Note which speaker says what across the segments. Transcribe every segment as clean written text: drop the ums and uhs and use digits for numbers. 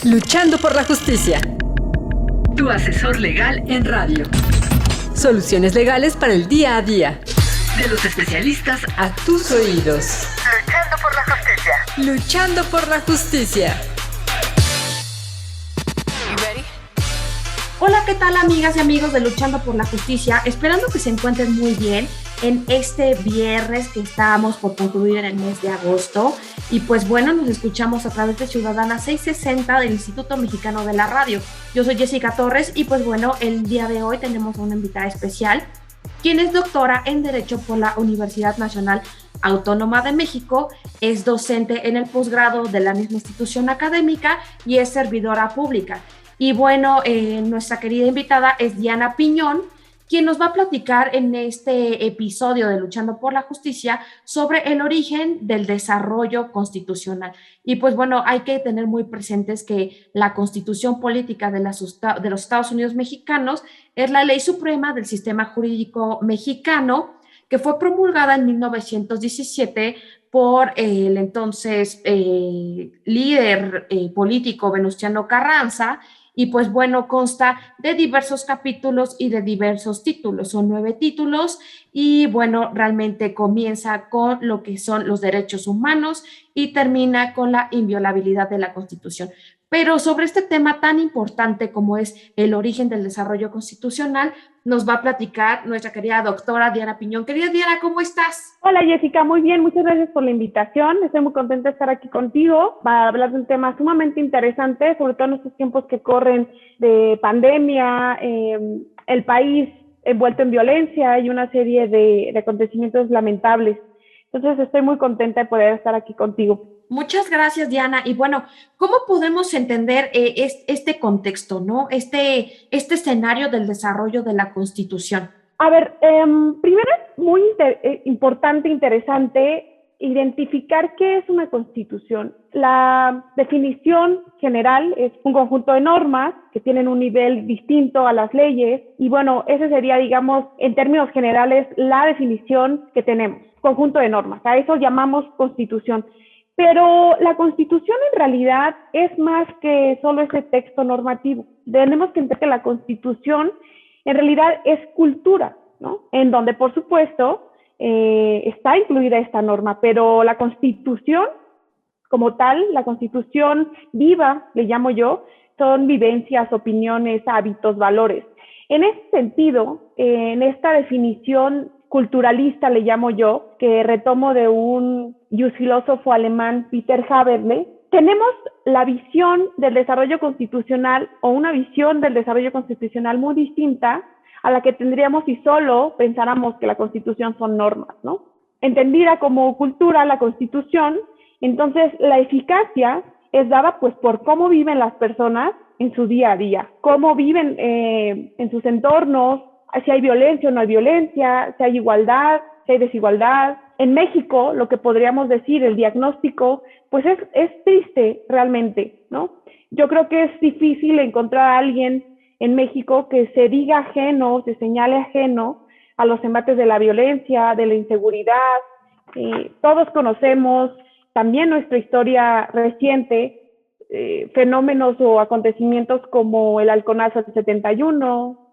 Speaker 1: Luchando por la justicia. Tu asesor legal en radio. Soluciones legales para el día a día. De los especialistas a tus oídos.
Speaker 2: Luchando por la justicia.
Speaker 1: Luchando por la justicia.
Speaker 3: Hola, ¿qué tal, amigas y amigos de Luchando por la Justicia? Esperando que se encuentren muy bien en este viernes que estamos por concluir en el mes de agosto. Y pues bueno, nos escuchamos a través de Ciudadana 660 del Instituto Mexicano de la Radio. Yo soy Jessica Torres y pues bueno, el día de hoy tenemos a una invitada especial, quien es doctora en Derecho por la Universidad Nacional Autónoma de México, es docente en el posgrado de la misma institución académica y es servidora pública. Y bueno, nuestra querida invitada es Diana Piñón, quien nos va a platicar en este episodio de Luchando por la Justicia sobre el origen del desarrollo constitucional. Y pues bueno, hay que tener muy presentes que la Constitución Política de los Estados Unidos Mexicanos es la ley suprema del sistema jurídico mexicano, que fue promulgada en 1917 por el entonces líder político Venustiano Carranza. Y pues bueno, consta de diversos capítulos y de diversos títulos, son 9 títulos y bueno, realmente comienza con lo que son los derechos humanos y termina con la inviolabilidad de la Constitución. Pero sobre este tema tan importante como es el origen del desarrollo constitucional, nos va a platicar nuestra querida doctora Diana Piñón. Querida Diana, ¿cómo estás?
Speaker 4: Hola Jessica, muy bien, muchas gracias por la invitación. Estoy muy contenta de estar aquí contigo para hablar de un tema sumamente interesante, sobre todo en estos tiempos que corren de pandemia, el país envuelto en violencia y una serie de acontecimientos lamentables. Entonces estoy muy contenta de poder estar aquí contigo.
Speaker 3: Muchas gracias, Diana. Y bueno, ¿cómo podemos entender este contexto, ¿no? Este escenario del desarrollo de la Constitución.
Speaker 4: A ver, primero es muy importante, interesante identificar qué es una Constitución. La definición general es un conjunto de normas que tienen un nivel distinto a las leyes y bueno, ese sería, digamos, en términos generales, la definición que tenemos, conjunto de normas. A eso llamamos Constitución. Pero la Constitución en realidad es más que solo ese texto normativo. Tenemos que entender que la Constitución en realidad es cultura, ¿no? En donde, por supuesto, está incluida esta norma, pero la Constitución como tal, la Constitución viva, le llamo yo, son vivencias, opiniones, hábitos, valores. En ese sentido, en esta definición culturalista, le llamo yo, que retomo de un filósofo alemán, Peter Haberle, tenemos la visión del desarrollo constitucional o una visión del desarrollo constitucional muy distinta a la que tendríamos si solo pensáramos que la Constitución son normas, ¿no? Entendida como cultura la Constitución, entonces la eficacia es dada pues por cómo viven las personas en su día a día, cómo viven en sus entornos, si hay violencia o no hay violencia, si hay igualdad, si hay desigualdad. En México, lo que podríamos decir, el diagnóstico, pues es triste realmente, ¿no? Yo creo que es difícil encontrar a alguien en México que se diga ajeno, se señale ajeno a los embates de la violencia, de la inseguridad. Todos conocemos también nuestra historia reciente, fenómenos o acontecimientos como el Halconazo del 71,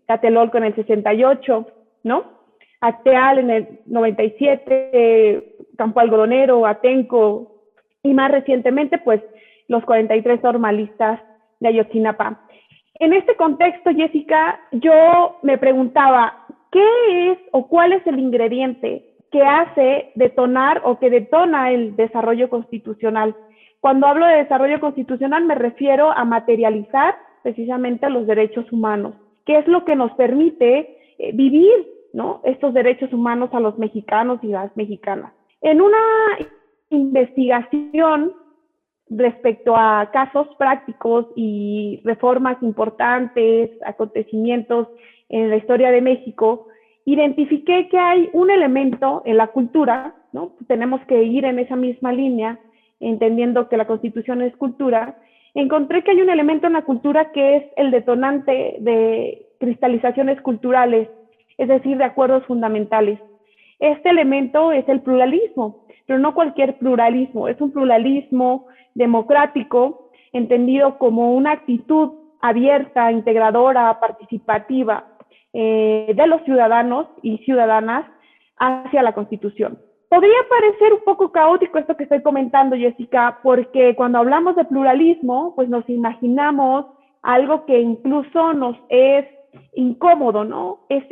Speaker 4: Tlatelolco en el 68, ¿no? Acteal en el 97, Campo Algodonero, Atenco, y más recientemente, pues, los 43 normalistas de Ayotzinapa. En este contexto, Jessica, yo me preguntaba, ¿qué es o cuál es el ingrediente que hace detonar o que detona el desarrollo constitucional? Cuando hablo de desarrollo constitucional me refiero a materializar precisamente los derechos humanos. ¿Qué es lo que nos permite vivir, ¿no?, estos derechos humanos a los mexicanos y las mexicanas? En una investigación respecto a casos prácticos y reformas importantes, acontecimientos en la historia de México, identifiqué que hay un elemento en la cultura, ¿no? Tenemos que ir en esa misma línea, entendiendo que la Constitución es cultura. Encontré que hay un elemento en la cultura que es el detonante de cristalizaciones culturales, es decir, de acuerdos fundamentales. Este elemento es el pluralismo. pero no cualquier pluralismo, es un pluralismo democrático, entendido como una actitud abierta, integradora, participativa de los ciudadanos y ciudadanas hacia la Constitución. Podría parecer un poco caótico esto que estoy comentando, Jessica, porque cuando hablamos de pluralismo, pues nos imaginamos algo que incluso nos es incómodo, ¿no? Es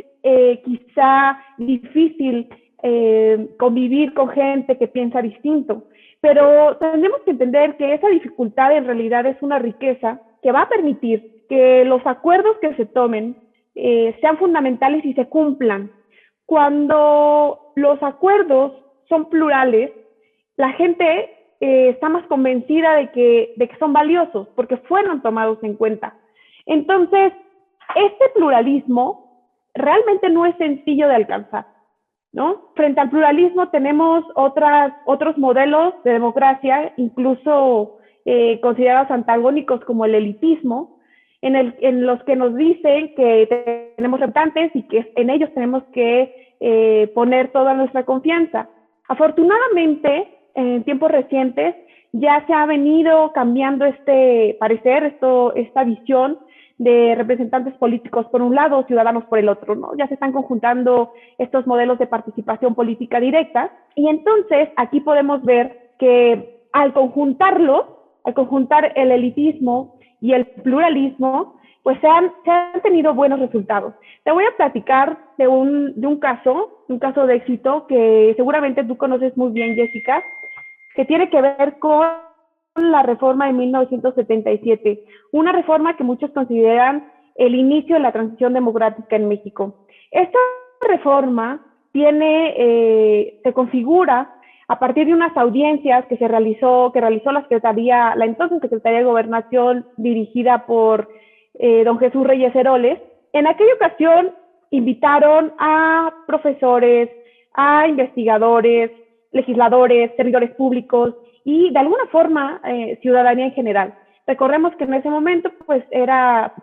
Speaker 4: quizá difícil convivir con gente que piensa distinto, pero tenemos que entender que esa dificultad en realidad es una riqueza que va a permitir que los acuerdos que se tomen sean fundamentales y se cumplan. Cuando los acuerdos son plurales, la gente está más convencida de que son valiosos porque fueron tomados en cuenta. Entonces, este pluralismo realmente no es sencillo de alcanzar, ¿no? Frente al pluralismo tenemos otros modelos de democracia, incluso considerados antagónicos como el elitismo, en los que nos dicen que tenemos representantes y que en ellos tenemos que poner toda nuestra confianza. Afortunadamente, en tiempos recientes ya se ha venido cambiando este parecer, esta visión de representantes políticos por un lado, ciudadanos por el otro, ¿no? Ya se están conjuntando estos modelos de participación política directa y entonces aquí podemos ver que al conjuntar el elitismo y el pluralismo, pues se han tenido buenos resultados. Te voy a platicar de un caso de éxito que seguramente tú conoces muy bien, Jessica, que tiene que ver con la reforma de 1977, una reforma que muchos consideran el inicio de la transición democrática en México. Esta reforma se configura a partir de unas audiencias que realizó la entonces Secretaría de Gobernación, dirigida por don Jesús Reyes Heroles. En aquella ocasión invitaron a profesores, a investigadores, legisladores, servidores públicos y de alguna forma ciudadanía en general. Recordemos que en ese momento pues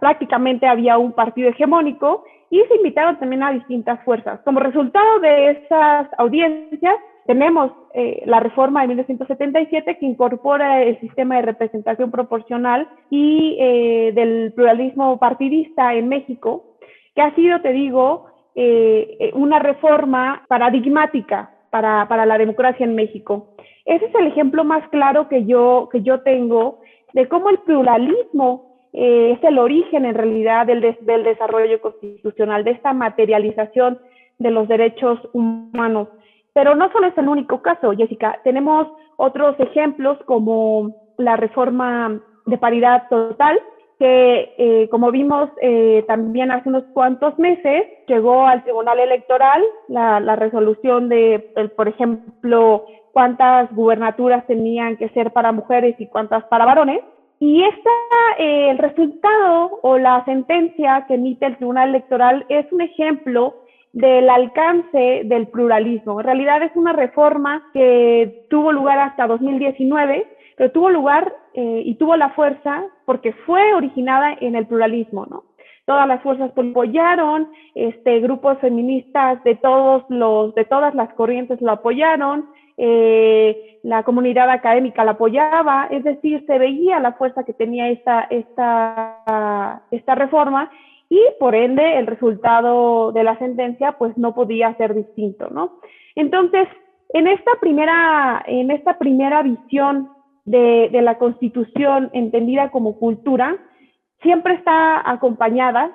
Speaker 4: prácticamente había un partido hegemónico y se invitaron también a distintas fuerzas. Como resultado de esas audiencias tenemos la reforma de 1977 que incorpora el sistema de representación proporcional y del pluralismo partidista en México, que ha sido, te digo, una reforma paradigmática para la democracia en México. Ese es el ejemplo más claro que yo tengo de cómo el pluralismo es el origen en realidad del desarrollo constitucional, de esta materialización de los derechos humanos. Pero no solo es el único caso, Jessica. Tenemos otros ejemplos como la reforma de paridad total, que como vimos también hace unos cuantos meses, llegó al Tribunal Electoral la resolución por ejemplo, cuántas gubernaturas tenían que ser para mujeres y cuántas para varones. Y el resultado o la sentencia que emite el Tribunal Electoral es un ejemplo del alcance del pluralismo. En realidad es una reforma que tuvo lugar hasta 2019, pero tuvo lugar y tuvo la fuerza porque fue originada en el pluralismo, ¿no? Todas las fuerzas apoyaron, grupos feministas de todas las corrientes lo apoyaron, la comunidad académica la apoyaba, es decir, se veía la fuerza que tenía esta reforma y por ende el resultado de la sentencia pues no podía ser distinto, ¿no? Entonces, en esta primera visión de la Constitución entendida como cultura, siempre está acompañada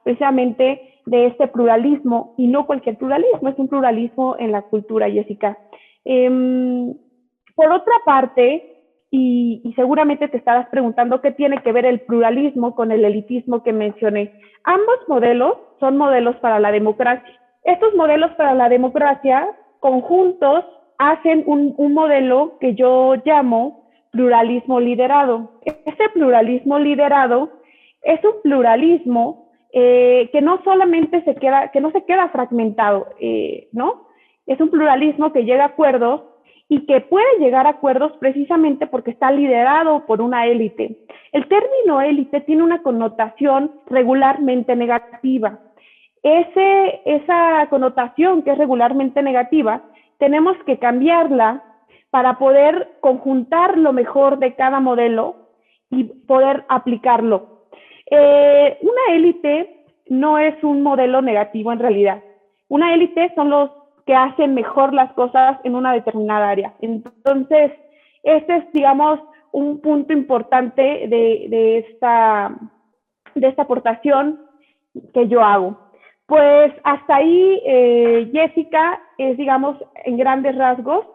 Speaker 4: precisamente de este pluralismo, y no cualquier pluralismo, es un pluralismo en la cultura, Jessica. Por otra parte, y seguramente te estarás preguntando qué tiene que ver el pluralismo con el elitismo que mencioné. Ambos modelos son modelos para la democracia. Estos modelos para la democracia conjuntos hacen un modelo que yo llamo pluralismo liderado. Este pluralismo liderado es un pluralismo que no solamente se queda fragmentado, ¿no? Es un pluralismo que llega a acuerdos y que puede llegar a acuerdos precisamente porque está liderado por una élite. El término élite tiene una connotación regularmente negativa. Esa connotación que es regularmente negativa tenemos que cambiarla para poder conjuntar lo mejor de cada modelo y poder aplicarlo. Una élite no es un modelo negativo en realidad. Una élite son los que hacen mejor las cosas en una determinada área. Entonces, este es, digamos, un punto importante de esta aportación que yo hago. Pues hasta ahí, Jessica, es, digamos, en grandes rasgos,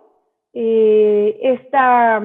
Speaker 4: esta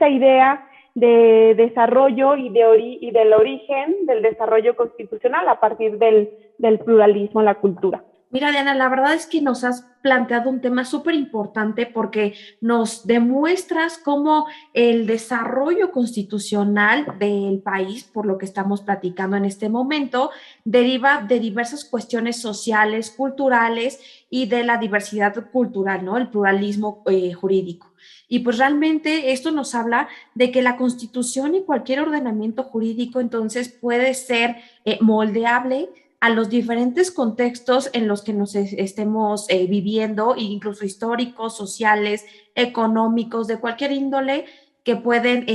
Speaker 4: idea de desarrollo y del origen del desarrollo constitucional a partir del pluralismo en la cultura.
Speaker 3: Mira, Diana, la verdad es que nos has planteado un tema súper importante porque nos demuestras cómo el desarrollo constitucional del país, por lo que estamos platicando en este momento, deriva de diversas cuestiones sociales, culturales y de la diversidad cultural, ¿no? El pluralismo jurídico. Y pues realmente esto nos habla de que la Constitución y cualquier ordenamiento jurídico entonces puede ser moldeable a los diferentes contextos en los que nos estemos viviendo, incluso históricos, sociales, económicos, de cualquier índole, que pueden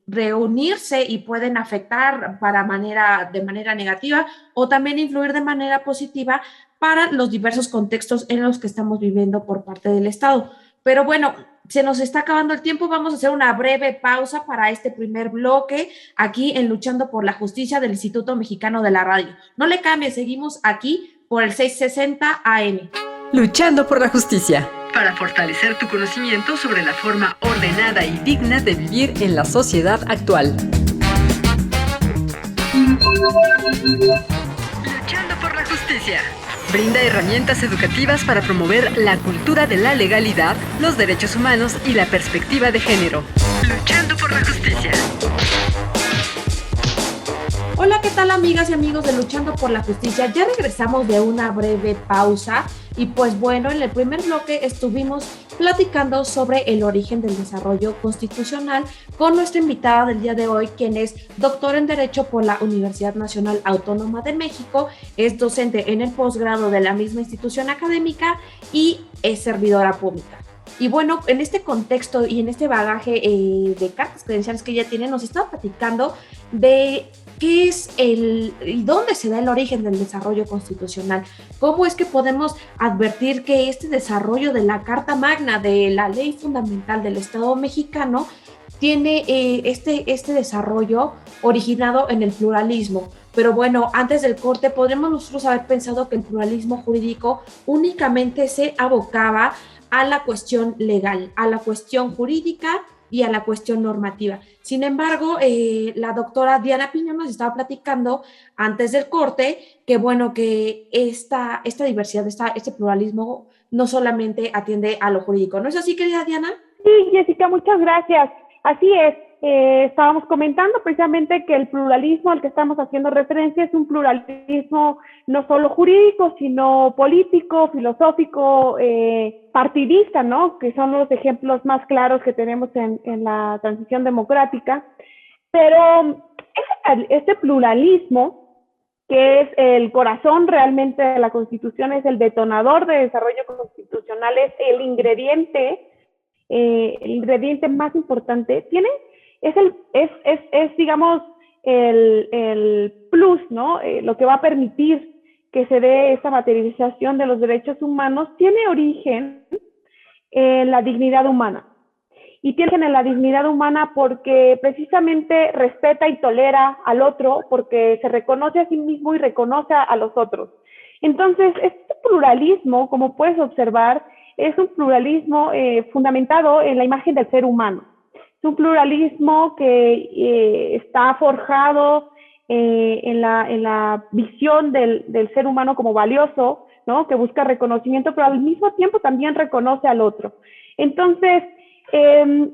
Speaker 3: reunirse y pueden afectar de manera negativa o también influir de manera positiva para los diversos contextos en los que estamos viviendo por parte del Estado. Pero bueno, se nos está acabando el tiempo, vamos a hacer una breve pausa para este primer bloque aquí en Luchando por la Justicia del Instituto Mexicano de la Radio. No le cambie, seguimos aquí por el 660 AM.
Speaker 1: Luchando por la Justicia. Para fortalecer tu conocimiento sobre la forma ordenada y digna de vivir en la sociedad actual. Luchando por la Justicia. Brinda herramientas educativas para promover la cultura de la legalidad, los derechos humanos y la perspectiva de género. Luchando por la Justicia.
Speaker 3: Hola, ¿qué tal, amigas y amigos de Luchando por la Justicia? Ya regresamos de una breve pausa y pues bueno, en el primer bloque estuvimos platicando sobre el origen del desarrollo constitucional con nuestra invitada del día de hoy, quien es doctor en Derecho por la Universidad Nacional Autónoma de México, es docente en el posgrado de la misma institución académica y es servidora pública. Y bueno, en este contexto y en este bagaje de cartas credenciales que ella tiene, nos está platicando de qué es y dónde se da el origen del desarrollo constitucional. ¿Cómo es que podemos advertir que este desarrollo de la Carta Magna, de la Ley Fundamental del Estado mexicano, tiene este desarrollo originado en el pluralismo? Pero bueno, antes del corte, podríamos nosotros haber pensado que el pluralismo jurídico únicamente se abocaba a la cuestión legal, a la cuestión jurídica y a la cuestión normativa. Sin embargo, la doctora Diana Piñón nos estaba platicando antes del corte que bueno, que esta diversidad, este pluralismo no solamente atiende a lo jurídico. ¿No es así, querida Diana?
Speaker 4: Sí, Jessica, muchas gracias. Así es. Estábamos comentando precisamente que el pluralismo al que estamos haciendo referencia es un pluralismo no solo jurídico, sino político, filosófico, partidista, ¿no? Que son los ejemplos más claros que tenemos en la transición democrática. Pero este pluralismo, que es el corazón realmente de la Constitución, es el detonador de desarrollo constitucional, es el ingrediente más importante, es digamos, el plus, ¿no? Lo que va a permitir que se dé esta materialización de los derechos humanos, tiene origen en la dignidad humana. Y tiene origen en la dignidad humana porque precisamente respeta y tolera al otro, porque se reconoce a sí mismo y reconoce a los otros. Entonces, este pluralismo, como puedes observar, es un pluralismo fundamentado en la imagen del ser humano. Es un pluralismo que está forjado en la visión del ser humano como valioso, ¿no? Que busca reconocimiento, pero al mismo tiempo también reconoce al otro. Entonces,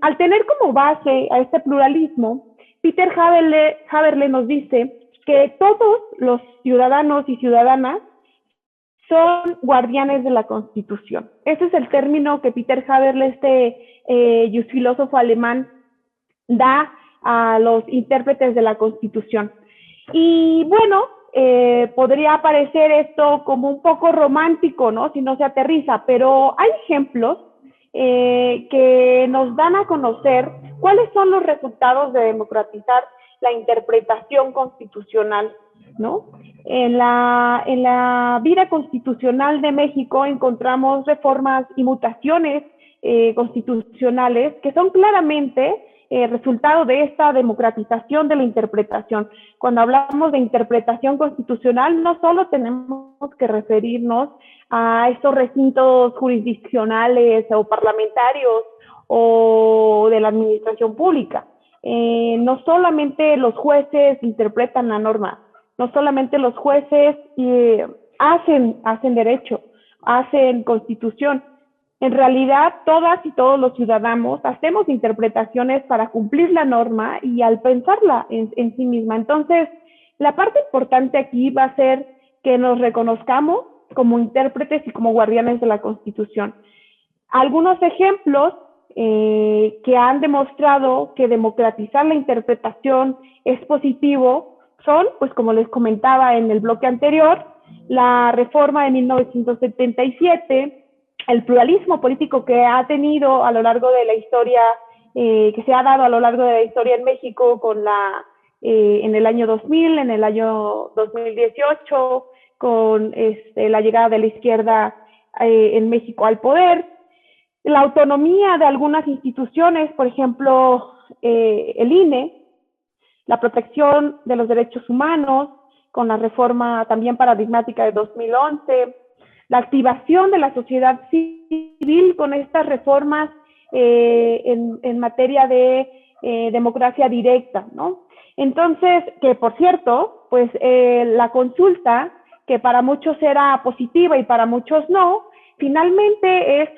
Speaker 4: al tener como base a este pluralismo, Peter Haberle nos dice que todos los ciudadanos y ciudadanas son guardianes de la Constitución. Ese es el término que Peter Haberle, filósofo alemán, da a los intérpretes de la Constitución. Y bueno, podría parecer esto como un poco romántico, ¿no? Si no se aterriza, pero hay ejemplos que nos dan a conocer cuáles son los resultados de democratizar la interpretación constitucional, ¿no? En la vida constitucional de México encontramos reformas y mutaciones constitucionales que son claramente resultado de esta democratización de la interpretación. Cuando hablamos de interpretación constitucional, no solo tenemos que referirnos a estos recintos jurisdiccionales o parlamentarios o de la administración pública. No solamente los jueces interpretan la norma, no solamente los jueces hacen derecho, hacen constitución. En realidad, todas y todos los ciudadanos hacemos interpretaciones para cumplir la norma y al pensarla en sí misma. Entonces, la parte importante aquí va a ser que nos reconozcamos como intérpretes y como guardianes de la Constitución. Algunos ejemplos que han demostrado que democratizar la interpretación es positivo son, pues como les comentaba en el bloque anterior, la reforma de 1977, el pluralismo político que ha tenido a lo largo de la historia, que se ha dado a lo largo de la historia en México con en el año 2000, en el año 2018, con la llegada de la izquierda en México al poder, la autonomía de algunas instituciones, por ejemplo, el INE, la protección de los derechos humanos, con la reforma también paradigmática de 2011, la activación de la sociedad civil con estas reformas en materia de democracia directa, ¿no? Entonces, que por cierto, pues la consulta, que para muchos era positiva y para muchos no, finalmente es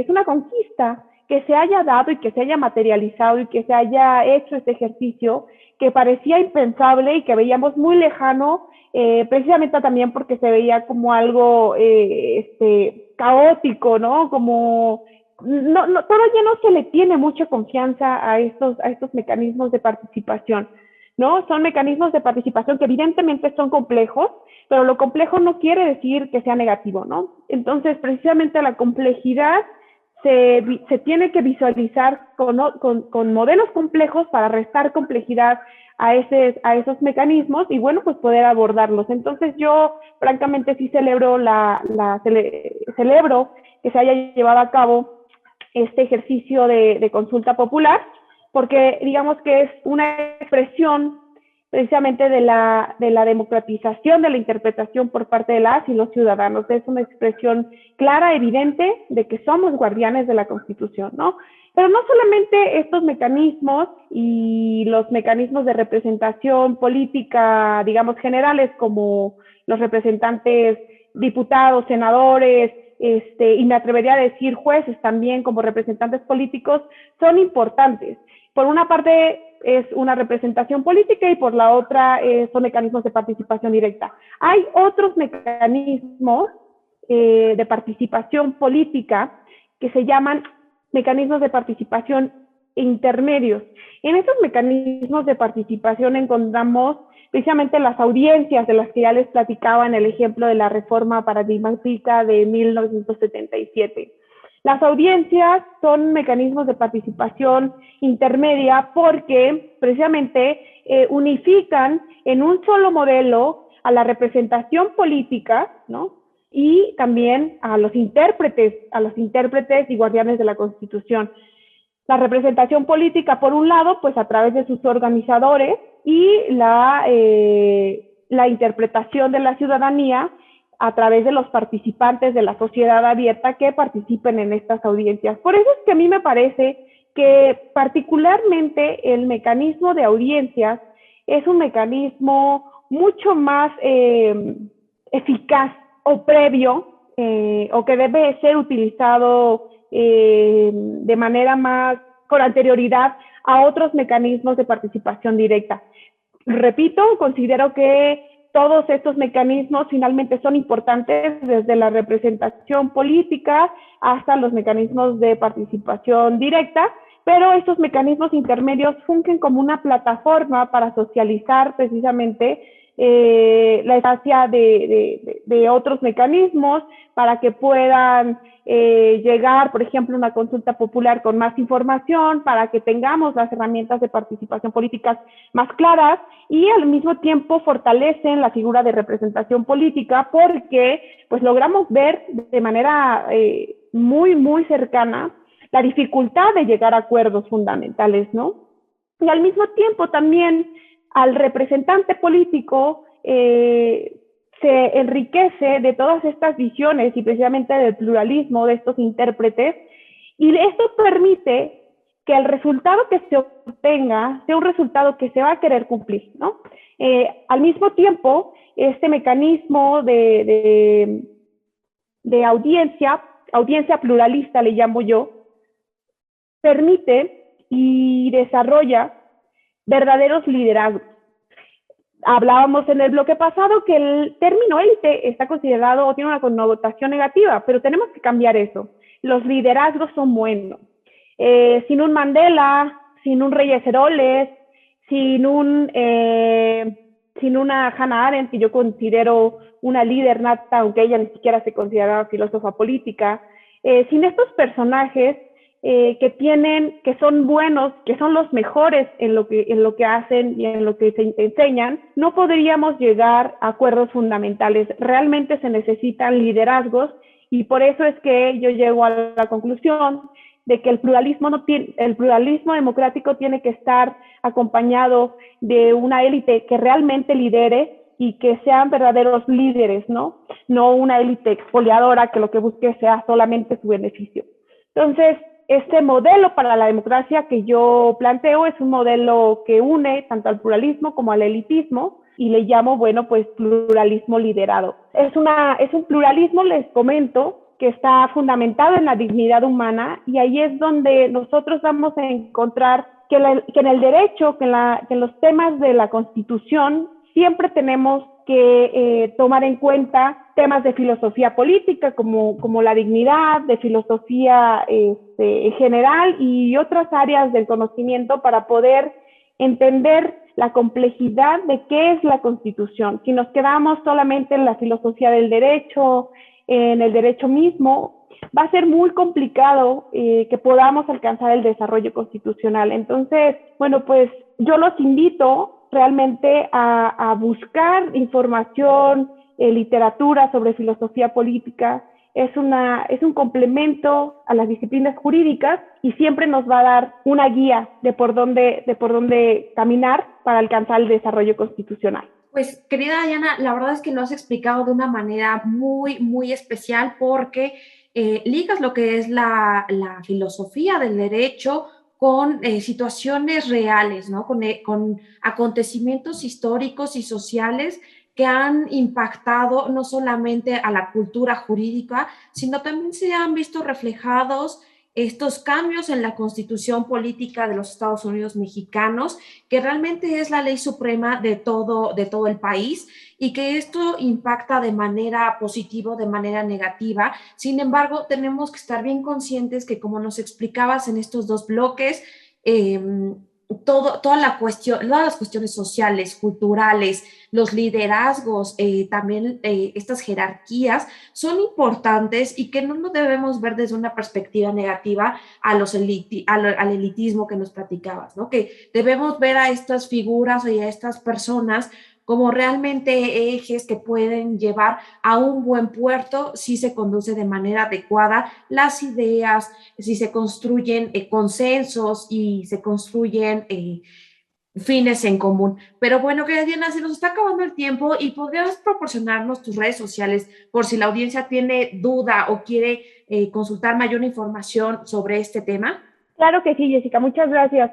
Speaker 4: una conquista que se haya dado y que se haya materializado y que se haya hecho este ejercicio que parecía impensable y que veíamos muy lejano, precisamente también porque se veía como algo caótico, ¿no? Como todavía no se le tiene mucha confianza a estos mecanismos de participación, ¿no? Son mecanismos de participación que evidentemente son complejos, pero lo complejo no quiere decir que sea negativo, ¿no? Entonces, precisamente la complejidad se tiene que visualizar con modelos complejos para restar complejidad a esos mecanismos y, bueno, pues poder abordarlos. Entonces, yo francamente sí celebro celebro que se haya llevado a cabo este ejercicio de consulta popular, porque digamos que es una expresión precisamente de la democratización de la interpretación por parte de las y los ciudadanos. Es una expresión clara, evidente, de que somos guardianes de la Constitución, ¿no? Pero no solamente estos mecanismos y los mecanismos de representación política, digamos, generales, como los representantes, diputados, senadores, y me atrevería a decir jueces también como representantes políticos, son importantes. Por una parte es una representación política y por la otra son mecanismos de participación directa. Hay otros mecanismos de participación política que se llaman mecanismos de participación intermedios. En esos mecanismos de participación encontramos precisamente las audiencias de las que ya les platicaba en el ejemplo de la reforma paradigmática de 1977. Las audiencias son mecanismos de participación intermedia porque precisamente unifican en un solo modelo a la representación política, ¿no? Y también a los intérpretes y guardianes de la Constitución. La representación política, por un lado, pues a través de sus organizadores y la interpretación de la ciudadanía a través de los participantes de la sociedad abierta que participen en estas audiencias. Por eso es que a mí me parece que particularmente el mecanismo de audiencias es un mecanismo mucho más eficaz o previo o que debe ser utilizado de manera más con anterioridad a otros mecanismos de participación directa. Repito, considero que todos estos mecanismos finalmente son importantes desde la representación política hasta los mecanismos de participación directa, pero estos mecanismos intermedios fungen como una plataforma para socializar precisamente la eficacia de otros mecanismos para que puedan llegar, por ejemplo, a una consulta popular con más información, para que tengamos las herramientas de participación política más claras y al mismo tiempo fortalecen la figura de representación política porque pues logramos ver de manera muy, muy cercana la dificultad de llegar a acuerdos fundamentales, ¿no? Y al mismo tiempo también al representante político se enriquece de todas estas visiones y precisamente del pluralismo de estos intérpretes, y esto permite que el resultado que se obtenga sea un resultado que se va a querer cumplir, ¿no? Al mismo tiempo, este mecanismo de audiencia pluralista, le llamo yo, permite y desarrolla verdaderos liderazgos. Hablábamos en el bloque pasado que el término élite está considerado o tiene una connotación negativa, pero tenemos que cambiar eso. Los liderazgos son buenos. Sin un Mandela, sin un Reyes Heroles, sin una Hannah Arendt, que yo considero una líder nata, aunque ella ni siquiera se consideraba filósofa política, sin estos personajes que son buenos, que son los mejores en lo que hacen y en lo que se enseñan, no podríamos llegar a acuerdos fundamentales. Realmente se necesitan liderazgos y por eso es que yo llego a la conclusión de que el pluralismo democrático tiene que estar acompañado de una élite que realmente lidere y que sean verdaderos líderes, ¿no? No una élite expoliadora que lo que busque sea solamente su beneficio. Entonces, este modelo para la democracia que yo planteo es un modelo que une tanto al pluralismo como al elitismo y le llamo, bueno, pues pluralismo liderado. Es un pluralismo, les comento, que está fundamentado en la dignidad humana y ahí es donde nosotros vamos a encontrar que en el derecho, que en los temas de la Constitución siempre tenemos que tomar en cuenta temas de filosofía política como la dignidad, de filosofía general y otras áreas del conocimiento para poder entender la complejidad de qué es la Constitución. Si nos quedamos solamente en la filosofía del derecho, en el derecho mismo, va a ser muy complicado que podamos alcanzar el desarrollo constitucional. Entonces, bueno, pues yo los invito realmente a buscar información, literatura sobre filosofía política. Es un complemento a las disciplinas jurídicas y siempre nos va a dar una guía de por dónde caminar para alcanzar el desarrollo constitucional.
Speaker 3: Pues, querida Dayana, la verdad es que lo has explicado de una manera muy, muy especial porque ligas lo que es la filosofía del derecho con situaciones reales, ¿no? Con acontecimientos históricos y sociales que han impactado no solamente a la cultura jurídica, sino también se han visto reflejados estos cambios en la Constitución política de los Estados Unidos mexicanos, que realmente es la ley suprema de todo el país y que esto impacta de manera positiva, de manera negativa. Sin embargo, tenemos que estar bien conscientes que, como nos explicabas en estos dos bloques, todas las cuestiones sociales, culturales, los liderazgos, también estas jerarquías son importantes y que no nos debemos ver desde una perspectiva negativa al elitismo que nos platicabas, ¿no? Que debemos ver a estas figuras y a estas personas como realmente ejes que pueden llevar a un buen puerto si se conduce de manera adecuada las ideas, si se construyen consensos y se construyen fines en común. Pero bueno, querida Diana, se nos está acabando el tiempo y podrías proporcionarnos tus redes sociales por si la audiencia tiene duda o quiere consultar mayor información sobre este tema.
Speaker 4: Claro que sí, Jessica, muchas gracias.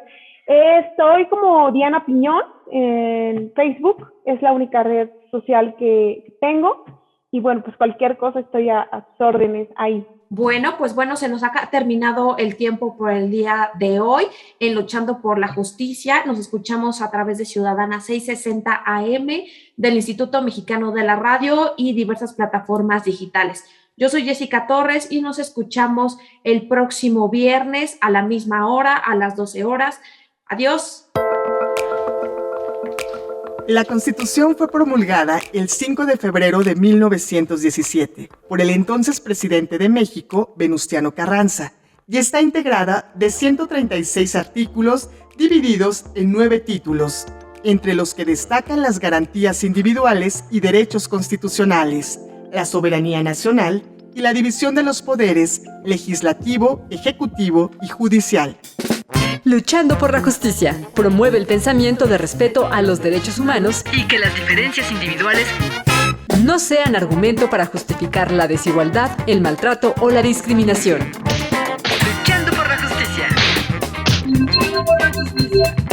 Speaker 4: Estoy como Diana Piñón en Facebook, es la única red social que tengo y bueno, pues cualquier cosa estoy a sus órdenes ahí.
Speaker 3: Bueno, pues bueno, se nos ha terminado el tiempo por el día de hoy en Luchando por la Justicia. Nos escuchamos a través de Ciudadana 660 AM del Instituto Mexicano de la Radio y diversas plataformas digitales. Yo soy Jessica Torres y nos escuchamos el próximo viernes a la misma hora, a las 12 horas. Adiós.
Speaker 5: La Constitución fue promulgada el 5 de febrero de 1917 por el entonces presidente de México, Venustiano Carranza, y está integrada de 136 artículos divididos en 9 títulos, entre los que destacan las garantías individuales y derechos constitucionales, la soberanía nacional y la división de los poderes legislativo, ejecutivo y judicial.
Speaker 1: Luchando por la justicia, promueve el pensamiento de respeto a los derechos humanos y que las diferencias individuales no sean argumento para justificar la desigualdad, el maltrato o la discriminación. Luchando por la justicia. Luchando por la justicia.